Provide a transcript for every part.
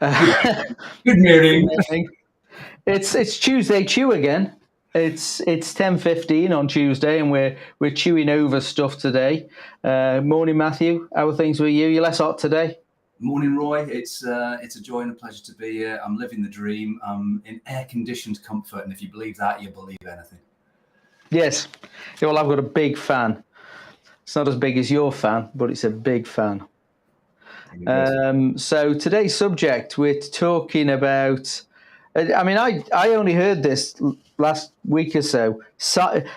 Good morning. It's Tuesday Chew again. It's 10:15 on Tuesday, and we're chewing over stuff today. Morning, Matthew. How are things with you? You're less hot today. Morning, Roy. It's a joy and a pleasure to be here. I'm living the dream. I'm in air-conditioned comfort, and if you believe that, you believe anything. Yes. Yeah, well, I've got a big fan. It's not as big as your fan, but it's a big fan. So today's subject, we're talking about. I mean, I only heard this last week or so.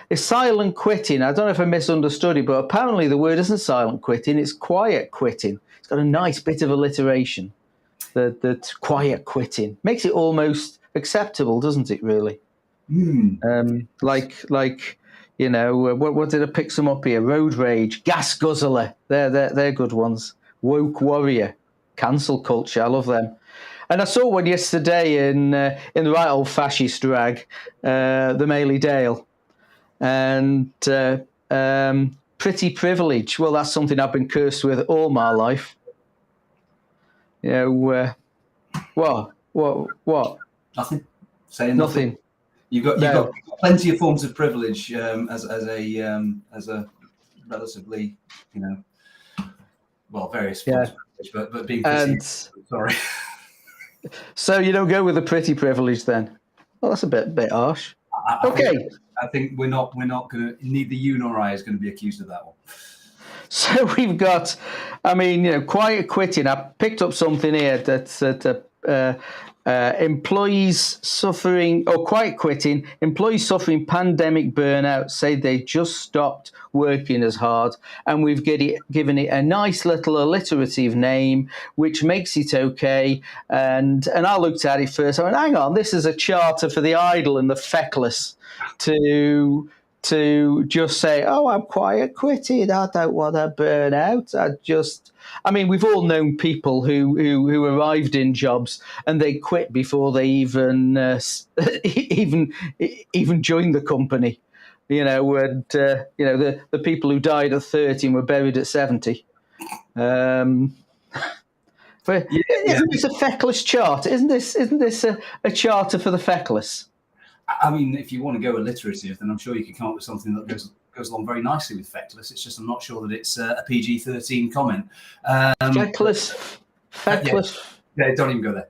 It's silent quitting. I don't know if I misunderstood it, but apparently the word isn't silent quitting; it's quiet quitting. It's got a nice bit of alliteration. The quiet quitting makes it almost acceptable, doesn't it? Really. Like you know, what did I pick some up here? Road rage, gas guzzler. They're good ones. Woke warrior, cancel culture. I love them. And I saw one yesterday in the right old fascist drag, the Maley Dale, and pretty privilege. Well, that's something I've been cursed with all my life. You know, what? Nothing. Saying nothing. You've got plenty of forms of privilege as a relatively, various forms of privilege, but being perceived. Sorry. So you don't go with the pretty privilege then? Well, that's a bit harsh. I think we're not going to. Neither you nor I is going to be accused of that one. So we've got, quiet quitting. I picked up something here that's employees suffering, or quiet quitting, employees suffering pandemic burnout say they just stopped working as hard, and we've given it a nice little alliterative name, which makes it okay. And I looked at it first. I went, hang on, this is a charter for the idle and the feckless to just say, oh, I'm quiet quitting. I don't want to burn out. We've all known people who arrived in jobs and they quit before they even joined the company. The people who died at 30 and were buried at 70. Isn't this a feckless chart? Isn't this a charter for the feckless? I mean, if you want to go alliterative, then I'm sure you can come up with something that goes along very nicely with feckless. It's just I'm not sure that it's a PG-13 comment. Feckless. Yeah, don't even go there.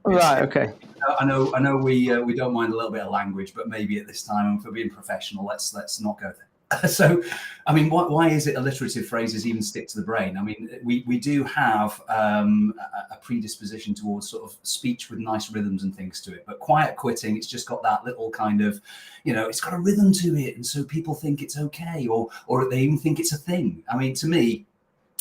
Right. Okay. I know. We don't mind a little bit of language, but maybe at this time, for being professional, let's not go there. So, I mean, why is it alliterative phrases even stick to the brain? I mean, we do have a predisposition towards sort of speech with nice rhythms and things to it. But quiet quitting, it's just got that little kind of, it's got a rhythm to it. And so people think it's okay, or they even think it's a thing. I mean, to me,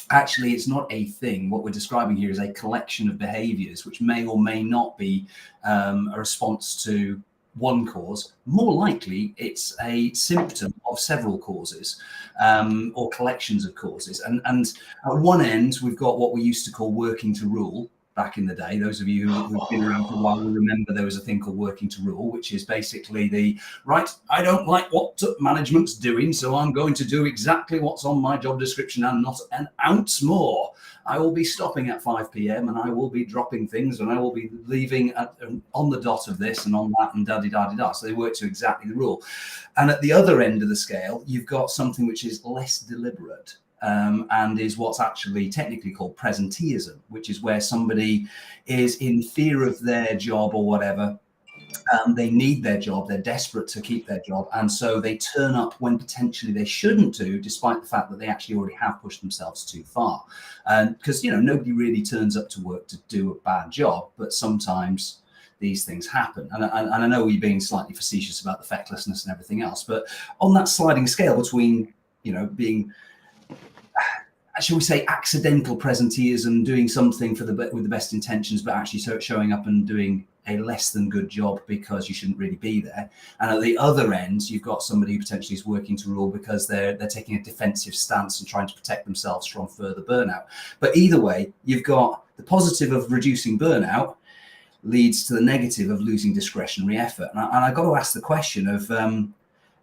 actually, it's not a thing. What we're describing here is a collection of behaviors, which may or may not be a response to one cause. More likely, it's a symptom of several causes or collections of causes. And at one end, we've got what we used to call working to rule back in the day. Those of you who've been around for a while will remember there was a thing called working to rule, which is basically I don't like what management's doing, so I'm going to do exactly what's on my job description and not an ounce more. I will be stopping at 5 p.m. and I will be dropping things and I will be leaving on the dot of this and on that and da-di-da-di-da. So they work to exactly the rule. And at the other end of the scale, you've got something which is less deliberate. And is what's actually technically called presenteeism, which is where somebody is in fear of their job or whatever. They need their job, they're desperate to keep their job, and so they turn up when potentially they shouldn't do, despite the fact that they actually already have pushed themselves too far. Because nobody really turns up to work to do a bad job, but sometimes these things happen. And I know we're being slightly facetious about the fecklessness and everything else, but on that sliding scale between being, shall we say, accidental presenteeism, doing something with the best intentions, but actually showing up and doing a less than good job because you shouldn't really be there. And at the other end, you've got somebody who potentially is working to rule because they're taking a defensive stance and trying to protect themselves from further burnout. But either way, you've got the positive of reducing burnout leads to the negative of losing discretionary effort. And I got to ask the question of,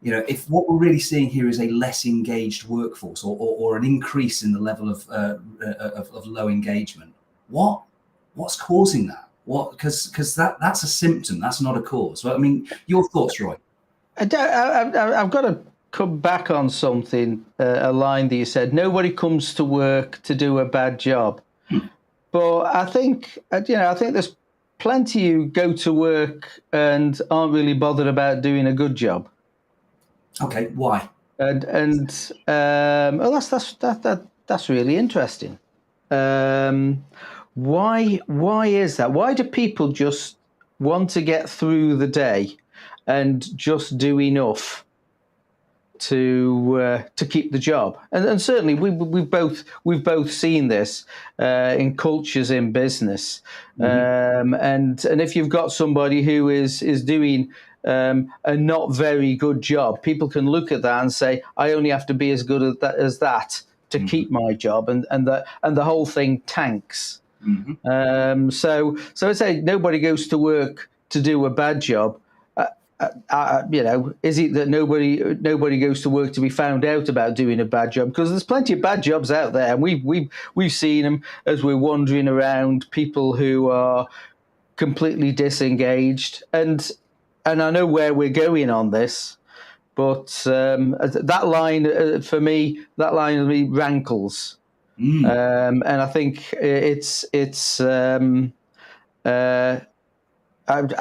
if what we're really seeing here is a less engaged workforce or an increase in the level of low engagement, what's causing that? What? Because that's a symptom. That's not a cause. So, I mean, your thoughts, Roy? I've got to come back on something, a line that you said. Nobody comes to work to do a bad job. But I think, I think there's plenty who go to work and aren't really bothered about doing a good job. Okay, why? That's really interesting. Why is that? Why do people just want to get through the day and just do enough to keep the job? And certainly we've both seen this in cultures in business. And if you've got somebody who is doing a not very good job, people can look at that and say, I only have to be as good as that to keep my job, and the whole thing tanks. So I'd say nobody goes to work to do a bad job. Is it that nobody goes to work to be found out about doing a bad job? Because there's plenty of bad jobs out there, and we've seen them as we're wandering around. People who are completely disengaged, and I know where we're going on this, but that line for me rankles, and I think I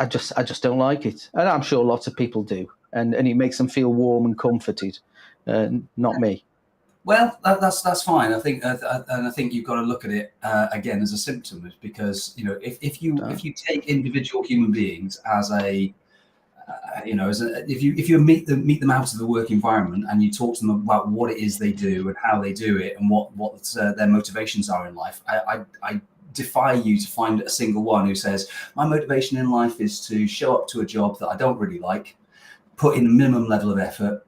just don't like it, and I'm sure lots of people do, and it makes them feel warm and comforted. Not me. Well, that's fine. I think, and I think you've got to look at it again as a symptom, because if you take individual human beings as if you meet them out of the work environment and you talk to them about what it is they do and how they do it and what their motivations are in life, I defy you to find a single one who says, my motivation in life is to show up to a job that I don't really like, put in a minimum level of effort,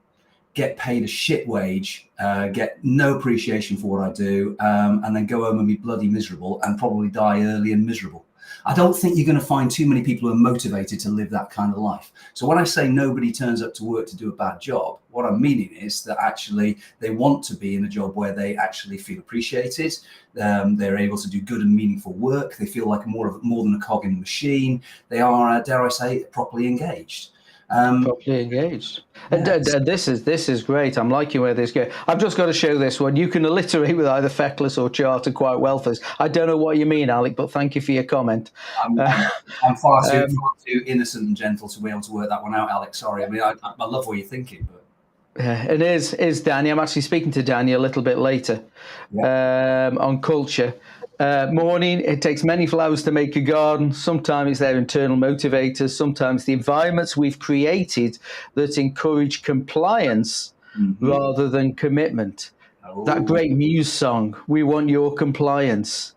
get paid a shit wage, get no appreciation for what I do, and then go home and be bloody miserable and probably die early and miserable. I don't think you're going to find too many people who are motivated to live that kind of life. So when I say nobody turns up to work to do a bad job, what I'm meaning is that actually they want to be in a job where they actually feel appreciated. They're able to do good and meaningful work. They feel like more than a cog in the machine. They are, dare I say, properly engaged. Properly engaged. Yes. And this is great. I'm liking where this goes. I've just got to show this one. You can alliterate with either feckless or charter quite well for this. I don't know what you mean, Alec, but thank you for your comment. I'm far too innocent and gentle to be able to work that one out, Alex. Sorry. I mean, I love what you're thinking, but it is Danny. I'm actually speaking to Danny a little bit later on culture. Morning, it takes many flowers to make a garden. Sometimes it's their internal motivators. Sometimes the environments we've created that encourage compliance rather than commitment. That great Muse song, We Want Your Compliance,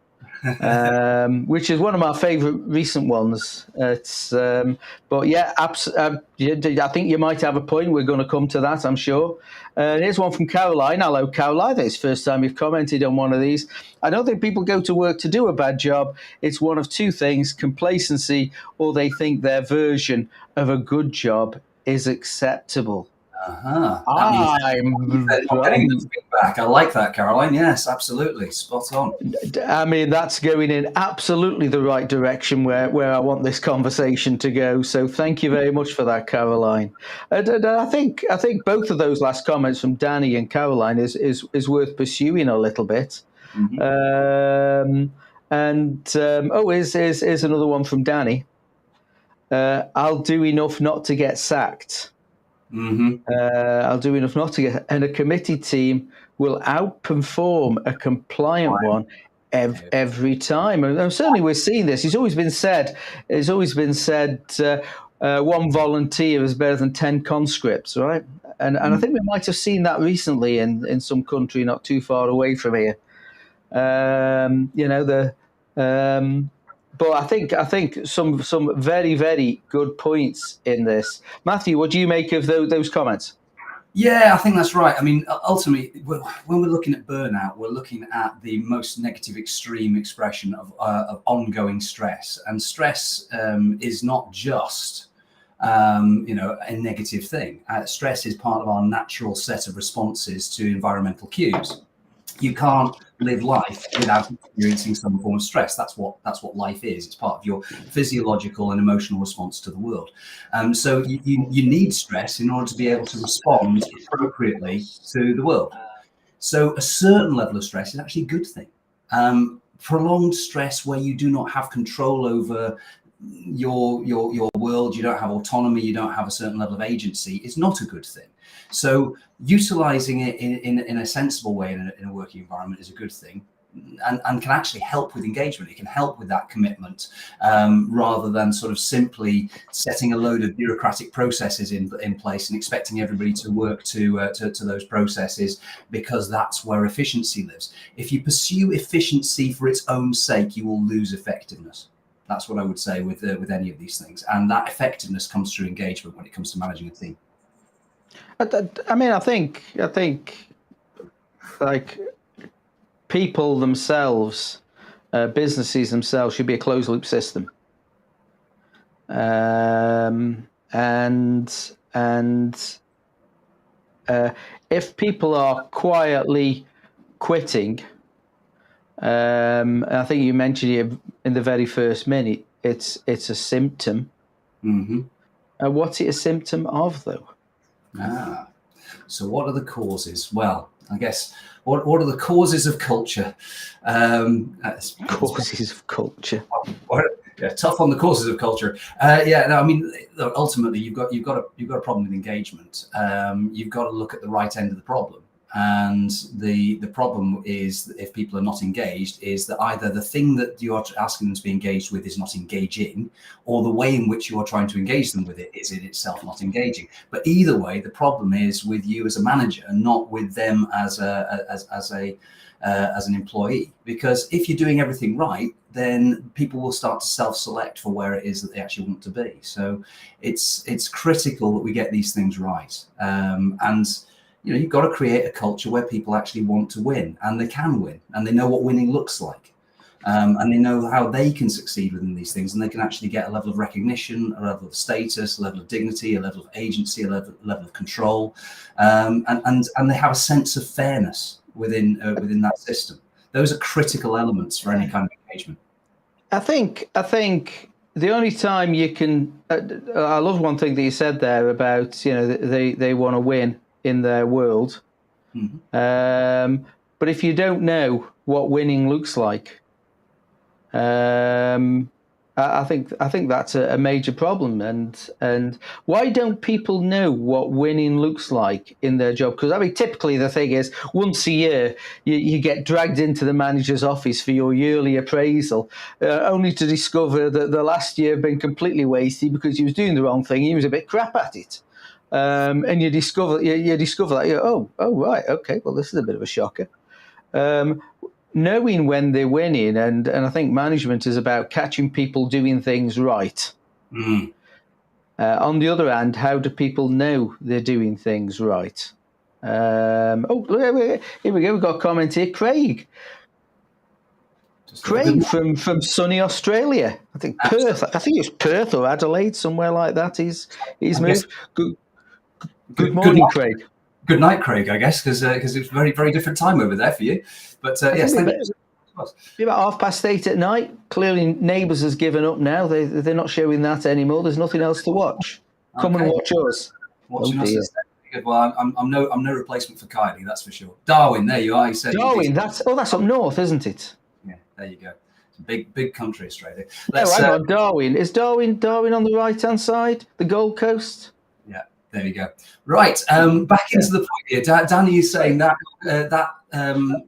which is one of my favourite recent ones. It's, but yeah, I think you might have a point. We're going to come to that, I'm sure. Here's one from Caroline. Hello, Caroline. It's the first time you've commented on one of these. I don't think people go to work to do a bad job. It's one of two things: complacency, or they think their version of a good job is acceptable. I'm getting feedback. I like that, Caroline. Yes, absolutely. Spot on. I mean, that's going in absolutely the right direction where I want this conversation to go. So thank you very much for that, Caroline. And I think both of those last comments from Danny and Caroline is worth pursuing a little bit. Here's another one from Danny. I'll do enough not to get sacked. I'll do enough not to get, and a committed team will outperform a compliant one every time. And certainly we're seeing this. It's always been said. One volunteer is better than 10 conscripts, right? And I think we might have seen that recently in some country not too far away from here. But I think some very, very good points in this. Matthew, what do you make of those comments? Yeah, I think that's right. I mean, ultimately, when we're looking at burnout, we're looking at the most negative extreme expression of ongoing stress. And stress is not just a negative thing. Stress is part of our natural set of responses to environmental cues. You can't live life without experiencing some form of stress. That's what life is. It's part of your physiological and emotional response to the world. So you need stress in order to be able to respond appropriately to the world. So a certain level of stress is actually a good thing. Prolonged stress where you do not have control over your world, you don't have autonomy, you don't have a certain level of agency, is not a good thing. So utilizing it in a sensible way in a working environment is a good thing, and can actually help with engagement. It can help with that commitment, rather than sort of simply setting a load of bureaucratic processes in place and expecting everybody to work to those processes, because that's where efficiency lives. If you pursue efficiency for its own sake, you will lose effectiveness. That's what I would say with any of these things, and that effectiveness comes through engagement when it comes to managing a team. I mean, I think like people themselves, businesses themselves should be a closed loop system. And if people are quietly quitting, I think you mentioned it in the very first minute, it's a symptom. Mm-hmm. What's it a symptom of, though? So what are the causes? Well, I guess what are the causes of culture? Causes of culture. Yeah, tough on the causes of culture. I mean, ultimately, you've got a problem with engagement. You've got to look at the right end of the problem. And the problem is, if people are not engaged, is that either the thing that you are asking them to be engaged with is not engaging, or the way in which you are trying to engage them with it is in itself not engaging. But either way, the problem is with you as a manager, and not with them as an employee. Because if you're doing everything right, then people will start to self-select for where it is that they actually want to be. So it's critical that we get these things right. And you've got to create a culture where people actually want to win, and they can win, and they know what winning looks like, and they know how they can succeed within these things, and they can actually get a level of recognition, a level of status, a level of dignity, a level of agency, a level of control, and they have a sense of fairness within that system. Those are critical elements for any kind of engagement. I think the only time you can, I love one thing that you said there about, they want to win in their world. Mm-hmm. But if you don't know what winning looks like, I think that's a major problem. And why don't people know what winning looks like in their job? Because I mean, typically the thing is, once a year you get dragged into the manager's office for your yearly appraisal, only to discover that the last year had been completely wasted because he was doing the wrong thing. He was a bit crap at it. And you discover that oh right, okay, well, this is a bit of a shocker. Knowing when they're winning, and I think management is about catching people doing things right. Mm. On the other hand, how do people know they're doing things right? Here we go. We've got a comment here, Craig. Craig from sunny Australia. I think Perth. I think it's Perth or Adelaide, somewhere like that. He's moved. Good morning, Craig. Good night, Craig, I guess, because it's very, very different time over there for you. But yes, thank you. Be about 8:30 at night. Clearly, Neighbours has given up now. They're not showing that anymore. There's nothing else to watch. Come and watch us. Watching us instead. Well, I'm no replacement for Kylie, that's for sure. Darwin, there you are. You said Darwin. That's up north, isn't it? Yeah, there you go. It's a big country, Australia. Hang on, Darwin. Is Darwin on the right hand side? The Gold Coast. There you go. Right, back into the point here. Danny is saying that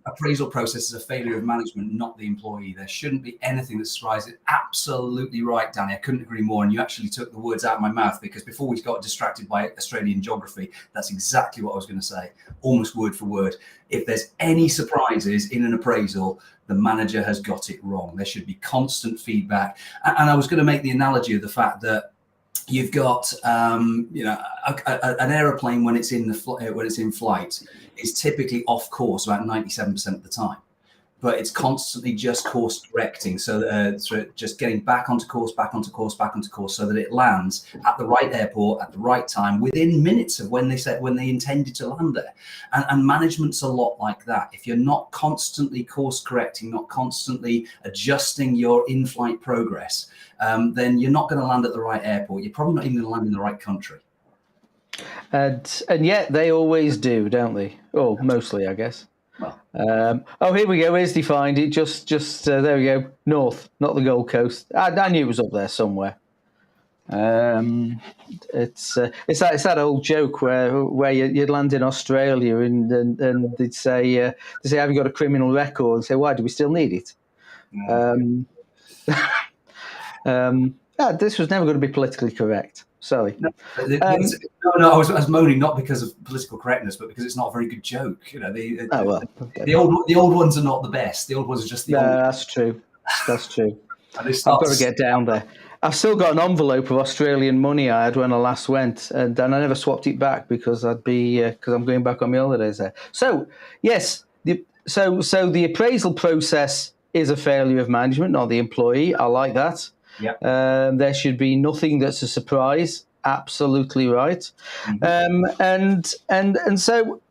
appraisal process is a failure of management, not the employee. There shouldn't be anything that surprises it. Absolutely right, Danny. I couldn't agree more. And you actually took the words out of my mouth, because before we got distracted by Australian geography, that's exactly what I was going to say, almost word for word. If there's any surprises in an appraisal, the manager has got it wrong. There should be constant feedback. And I was going to make the analogy of the fact that you've got, an aeroplane when it's in flight is typically off course about 97% of the time. but it's constantly just course correcting. So just getting back onto course, so that it lands at the right airport at the right time within minutes of when they intended to land there. And management's a lot like that. If you're not constantly course correcting, not constantly adjusting your in-flight progress, then you're not going to land at the right airport. You're probably not even going to land in the right country. And yet they always do, don't they? Oh, mostly, I guess. Well, here we go. Here's defined it. Just there we go. North, not the Gold Coast. I knew it was up there somewhere. It's that old joke where you'd land in Australia and they'd say have you got a criminal record? And say, why do we still need it? This was never going to be politically correct. Sorry. No, I was moaning not because of political correctness, but because it's not a very good joke. The old ones are not the best. The old ones are just the old. That's true. That's true. I've got to get down there. I've still got an envelope of Australian money I had when I last went, and I never swapped it back because I'm going back on my holidays there. So yes, so the appraisal process is a failure of management, not the employee. I like that. Yeah. There should be nothing that's a surprise. Absolutely right. And so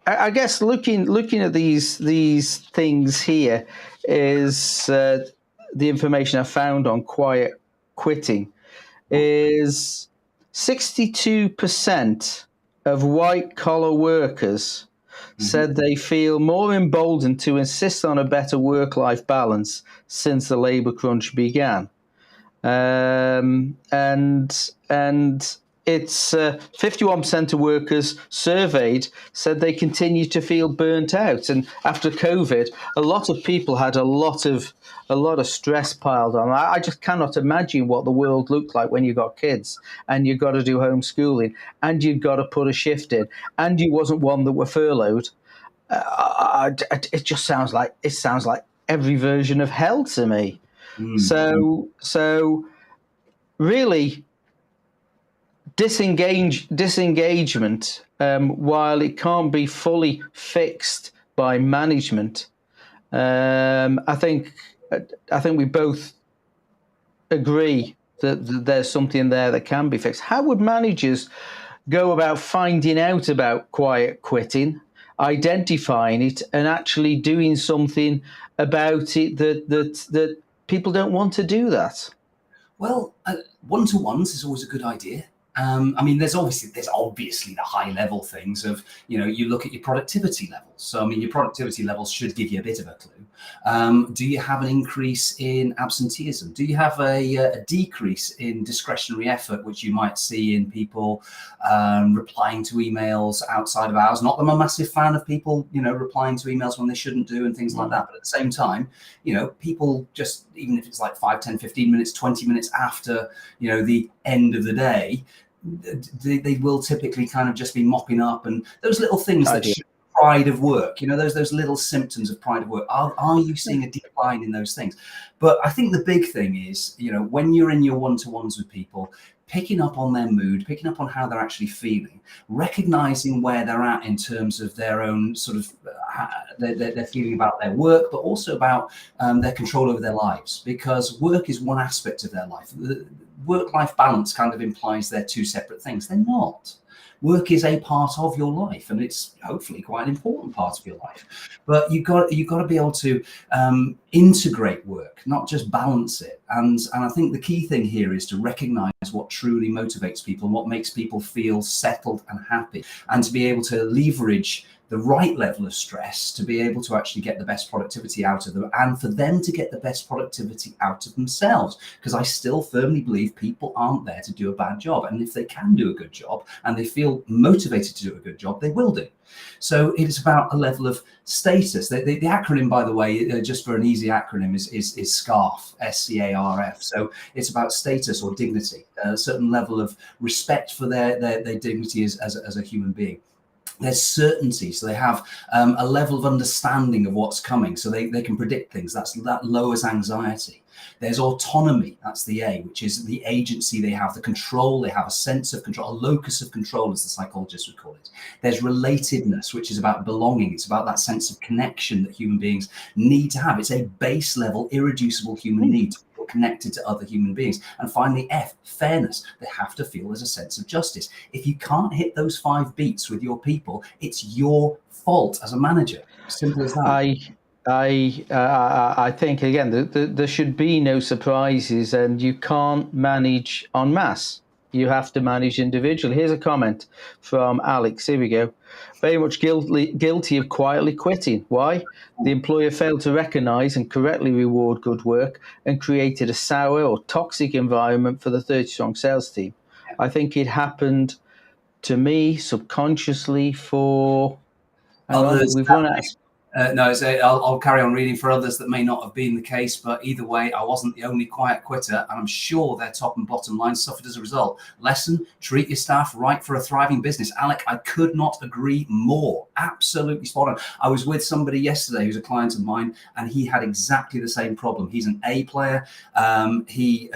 I guess looking at these things here is the information I found on quiet quitting is 62% of white collar workers said they feel more emboldened to insist on a better work-life balance since the labour crunch began. And it's 51% of workers surveyed said they continue to feel burnt out. And after COVID, a lot of people had a lot of stress piled on. I just cannot imagine what the world looked like when you got kids and you've got to do homeschooling and you've got to put a shift in and you wasn't one that were furloughed. It just sounds like every version of hell to me. So really, disengagement, while it can't be fully fixed by management, I think we both agree that there's something there that can be fixed. How would managers go about finding out about quiet quitting, identifying it, and actually doing something about it that people don't want to do that? Well, one-to-ones is always a good idea. I mean, there's obviously the high level things of, you look at your productivity levels. So, I mean, your productivity levels should give you a bit of a clue. Do you have an increase in absenteeism? Do you have a decrease in discretionary effort, which you might see in people replying to emails outside of hours? Not that I'm a massive fan of people, replying to emails when they shouldn't do and things like that. But at the same time, people just, even if it's like 5, 10, 15 minutes, 20 minutes after, the end of the day, they will typically kind of just be mopping up, and those little things that show pride of work, those little symptoms of pride of work. Are you seeing a decline in those things? But I think the big thing is, when you're in your one-to-ones with people, picking up on their mood, picking up on how they're actually feeling, recognizing where they're at in terms of their own sort of their feeling about their work, but also about their control over their lives, because work is one aspect of their life. The work-life balance kind of implies they're two separate things. They're not. Work is a part of your life, and it's hopefully quite an important part of your life. But you've got to be able to integrate work, not just balance it. And I think the key thing here is to recognize what truly motivates people and what makes people feel settled and happy, and to be able to leverage the right level of stress to be able to actually get the best productivity out of them, and for them to get the best productivity out of themselves. Because I still firmly believe people aren't there to do a bad job. And if they can do a good job and they feel motivated to do a good job, they will do. So it's about a level of status. The acronym, by the way, just for an easy acronym, is SCARF, SCARF. So it's about status or dignity, a certain level of respect for their dignity as a human being. There's certainty, so they have a level of understanding of what's coming, so they can predict things. That lowers anxiety. There's autonomy, that's the A, which is the agency they have, the control they have, a sense of control, a locus of control, as the psychologists would call it. There's relatedness, which is about belonging. It's about that sense of connection that human beings need to have. It's a base level, irreducible human need to feel connected to other human beings. And finally, F, fairness. They have to feel there's a sense of justice. If you can't hit those 5 beats with your people, it's your fault as a manager. Simple as that. I think, again, there should be no surprises, and you can't manage en masse. You have to manage individually. Here's a comment from Alex. Here we go. Very much guilty of quietly quitting. Why? The employer failed to recognise and correctly reward good work and created a sour or toxic environment for the 30-strong sales team. I think it happened to me subconsciously for... We've run out of... I'll carry on reading for others that may not have been the case, but either way, I wasn't the only quiet quitter, and I'm sure their top and bottom line suffered as a result. Lesson, treat your staff right for a thriving business. Alec, I could not agree more. Absolutely spot on. I was with somebody yesterday who's a client of mine, and he had exactly the same problem. He's an A player. He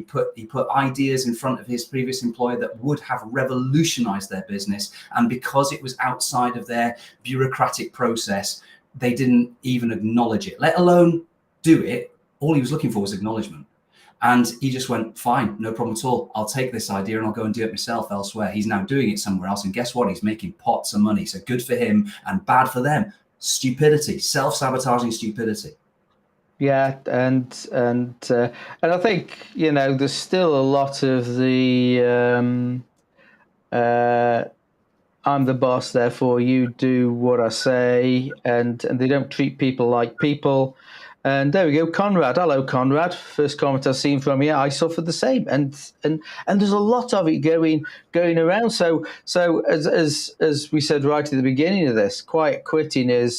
put ideas in front of his previous employer that would have revolutionized their business, and because it was outside of their bureaucratic process, they didn't even acknowledge it, let alone do it. All he was looking for was acknowledgement. And he just went, fine, no problem at all. I'll take this idea and I'll go and do it myself elsewhere. He's now doing it somewhere else. And guess what? He's making pots of money. So good for him and bad for them. Stupidity, self-sabotaging stupidity. Yeah, and I think, there's still a lot of the I'm the boss, therefore you do what I say, and they don't treat people like people. And there we go, Conrad. Hello, Conrad. First comment I've seen from you. I suffered the same, and there's a lot of it going around. So as we said right at the beginning of this, quiet quitting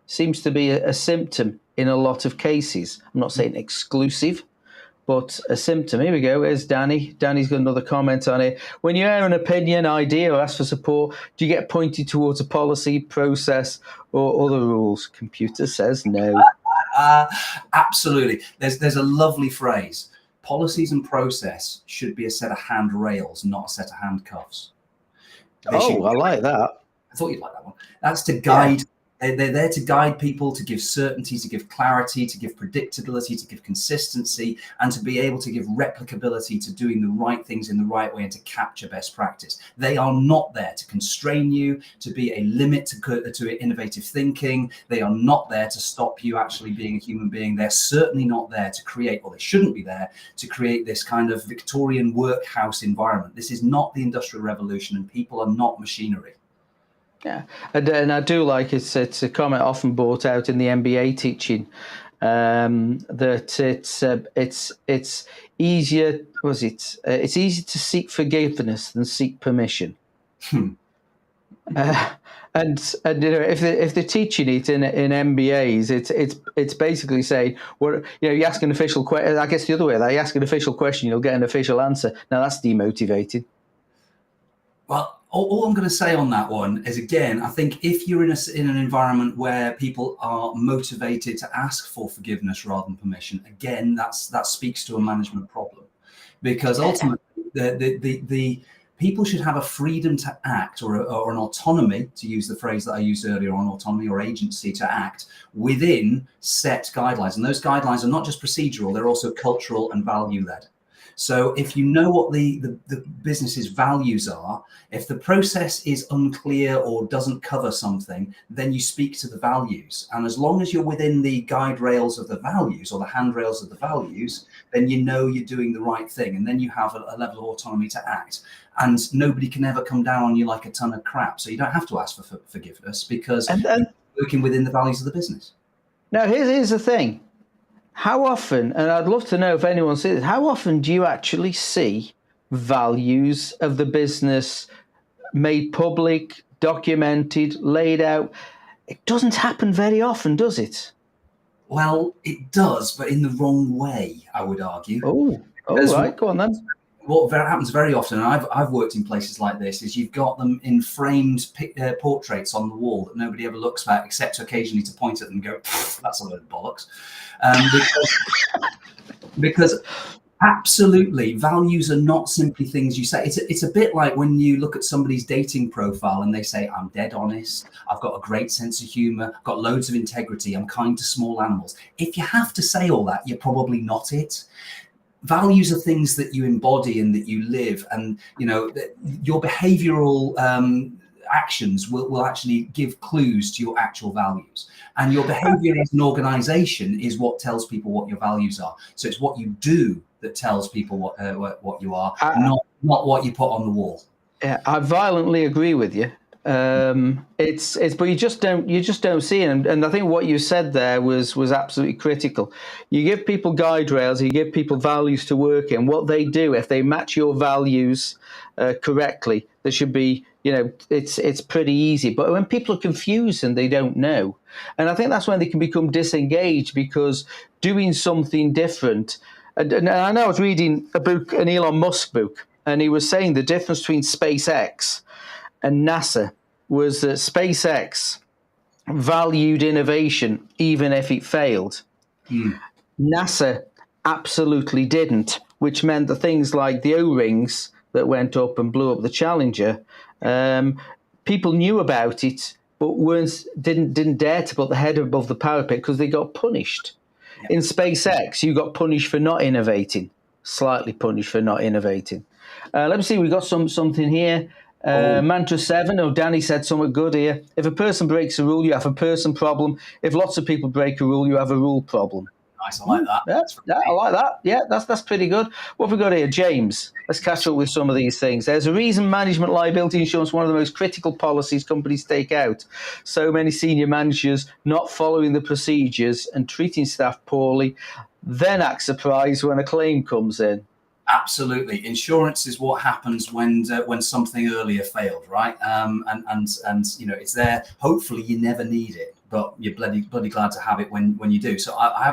seems to be a symptom in a lot of cases. I'm not saying exclusive, but a symptom. Here we go. Here's Danny. Danny's got another comment on it. When you hear an opinion, idea, or ask for support, do you get pointed towards a policy, process, or other rules? Computer says no. Absolutely. There's a lovely phrase. Policies and process should be a set of handrails, not a set of handcuffs. I like that. I thought you'd like that one. That's to guide. Yeah. They're there to guide people, to give certainty, to give clarity, to give predictability, to give consistency, and to be able to give replicability to doing the right things in the right way and to capture best practice. They are not there to constrain you, to be a limit to innovative thinking. They are not there to stop you actually being a human being. They're certainly not there to create, or they shouldn't be there, to create this kind of Victorian workhouse environment. This is not the Industrial Revolution, and people are not machinery. Yeah, and I do like it's a comment often brought out in the MBA teaching that it's easier. It's easier to seek forgiveness than seek permission. And if they're teaching it in MBAs, it's basically saying, well, you ask an official question. I guess the other way, that you ask an official question, you'll get an official answer. Now that's demotivating. Well, all I'm going to say on that one is, again, I think if you're in an environment where people are motivated to ask for forgiveness rather than permission, again, that speaks to a management problem, because ultimately the people should have a freedom to act, or an autonomy, to use the phrase that I used earlier on, autonomy or agency to act within set guidelines. And those guidelines are not just procedural, they're also cultural and value-led. So if you know what the business's values are, if the process is unclear or doesn't cover something, then you speak to the values. And as long as you're within the guide rails of the values, or the handrails of the values, then you know you're doing the right thing. And then you have a level of autonomy to act. And nobody can ever come down on you like a ton of crap. So you don't have to ask for forgiveness, because you're working within the values of the business. Now, here's the thing. How often, and I'd love to know if anyone sees it, how often do you actually see values of the business made public, documented, laid out? It doesn't happen very often, does it? Well, it does, but in the wrong way, I would argue. Oh, all right, go on then. what happens very often, and I've worked in places like this, is you've got them in framed portraits on the wall that nobody ever looks at, except occasionally to point at them and go, "That's a load of bollocks," because absolutely, values are not simply things you say. It's a bit like when you look at somebody's dating profile and they say, "I'm dead honest, I've got a great sense of humor, I've got loads of integrity, I'm kind to small animals." If you have to say all that, you're probably not it. Values are things that you embody and that you live, and your behavioral actions will actually give clues to your actual values. And your behavior as an organization is what tells people what your values are. So it's what you do that tells people what you are, not what you put on the wall. Yeah, I violently agree with you. But you just don't see it. And I think what you said there was absolutely critical. You give people guide rails, you give people values to work in. What they do, if they match your values correctly, there should be, it's pretty easy. But when people are confused and they don't know, and I think that's when they can become disengaged, because doing something different. And I know I was reading a book, an Elon Musk book, and he was saying the difference between SpaceX and NASA was that SpaceX valued innovation even if it failed. NASA absolutely didn't, which meant that things like the O-rings that went up and blew up the Challenger, people knew about it, but didn't dare to put the head above the parapet because they got punished. In SpaceX, you got punished for not innovating, slightly punished for not innovating. Let me see, we got something here. Mantra 7, Danny said something good here. If a person breaks a rule, you have a person problem. If lots of people break a rule, you have a rule problem. Nice, I like that. Yeah, I like that. Yeah, that's pretty good. What have we got here? James, let's catch up with some of these things. There's a reason management liability insurance, one of the most critical policies companies take out. So many senior managers not following the procedures and treating staff poorly, then act surprised when a claim comes in. Absolutely, insurance is what happens when something earlier failed, right? And it's there. Hopefully, you never need it, but you're bloody glad to have it when you do. So I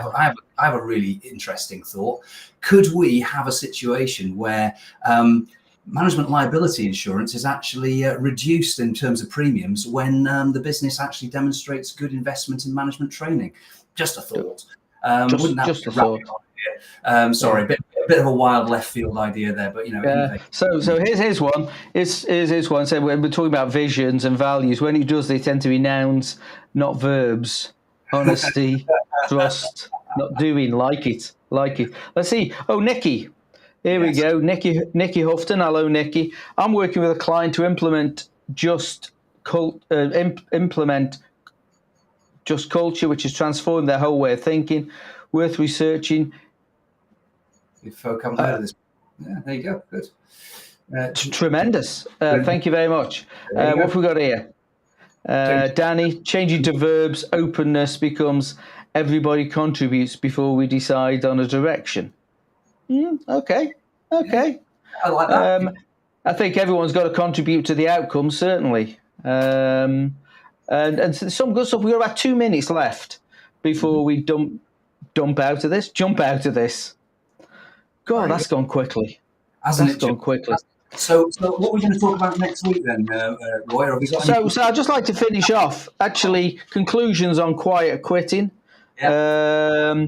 have a really interesting thought. Could we have a situation where management liability insurance is actually reduced in terms of premiums when the business actually demonstrates good investment in management training? Just a thought. Just a thought. Sorry, a bit of a wild left field idea there, but So here's one. Here's one. So when we're talking about visions and values, when he does, they tend to be nouns, not verbs. Honesty, trust, not doing. Like it. Let's see. Oh, Nikki. Here we go. Nikki Houghton. Hello, Nikki. I'm working with a client to implement just culture, which has transformed their whole way of thinking. Worth researching. If folk haven't heard of this, there you go. Good. Tremendous. Thank you very much. What have we got here? Danny, changing to verbs, openness becomes everybody contributes before we decide on a direction. Okay. Yeah, I like that. I think everyone's got to contribute to the outcome, certainly. And some good stuff. We've got about 2 minutes left before we jump out of this. God, that's gone quickly. Hasn't it gone quickly? So what are we going to talk about next week then, Roy? Have we got so I'd just like to finish off, actually, conclusions on quiet quitting. Yeah.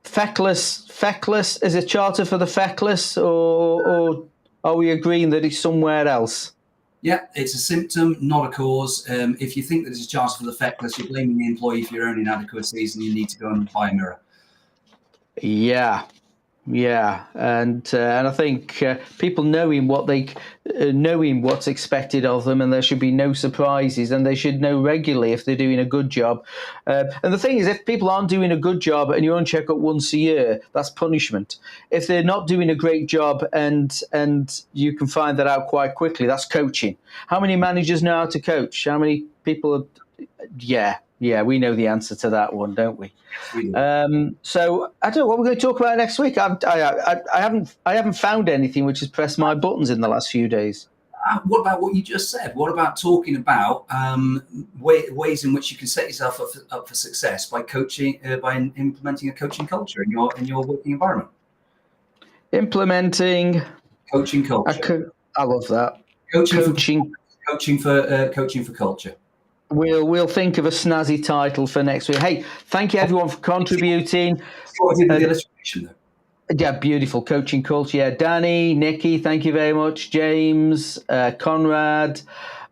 Feckless, is a charter for the feckless, or are we agreeing that it's somewhere else? Yeah, it's a symptom, not a cause. If you think that it's a charter for the feckless, you're blaming the employee for your own inadequacies, and you need to go and buy a mirror. Yeah, and I think people knowing what's expected of them, and there should be no surprises, and they should know regularly if they're doing a good job. And the thing is, if people aren't doing a good job and you only check up once a year, that's punishment. If they're not doing a great job and you can find that out quite quickly, that's coaching. How many managers know how to coach? How many people? Yeah, we know the answer to that one, don't we? So I don't know what we're going to talk about next week. I haven't found anything which has pressed my buttons in the last few days. What about what you just said? What about talking about ways in which you can set yourself up for success by coaching, by implementing a coaching culture in your working environment? Implementing Coaching culture. I love that. Coaching for culture. We'll think of a snazzy title for next week. Hey, thank you everyone for contributing. What I did with the illustration, though. Yeah, beautiful. Coaching culture. Yeah, Danny, Nikki, thank you very much. James, Conrad,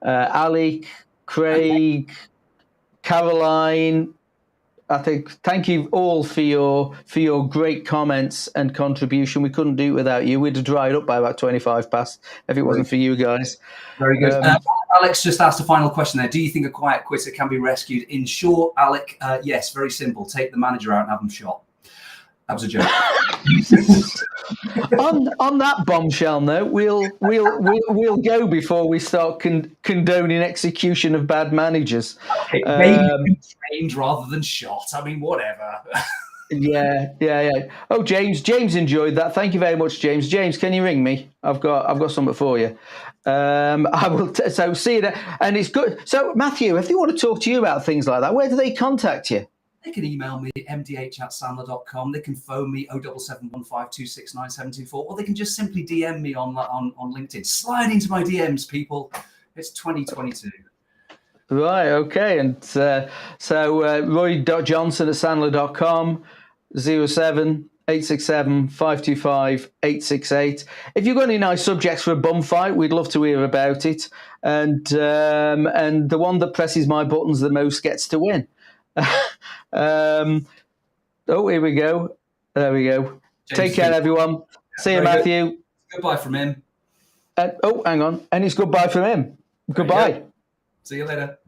Alec, Craig, Caroline. I think thank you all for your great comments and contribution. We couldn't do it without you. We'd have dried up by about 25 past if it wasn't for you guys. Very good. Alex just asked a final question there. Do you think a quiet quitter can be rescued? In short, Alec, yes, very simple. Take the manager out and have him shot. That was a joke. on that bombshell note, we'll go before we start condoning execution of bad managers. Okay, maybe trained rather than shot. I mean, whatever. Yeah. Oh, James enjoyed that. Thank you very much, James. James, can you ring me? I've got something for you. I will. So see you there, and it's good. So Matthew, if they want to talk to you about things like that, where do they contact you? They can email me mdh@sandler.com. They can phone me 07715269724, or they can just simply DM me on LinkedIn. Slide into my DMs, people. It's 2022. Right, okay. And so roy.johnson@sandler.com, 07867-525-868. If you've got any nice subjects for a bum fight, we'd love to hear about it. And the one that presses my buttons the most gets to win. Here we go. There we go. James, take care, everyone. See you, Matthew. Good. Goodbye from him. Hang on. And it's goodbye from him. Goodbye. See you later.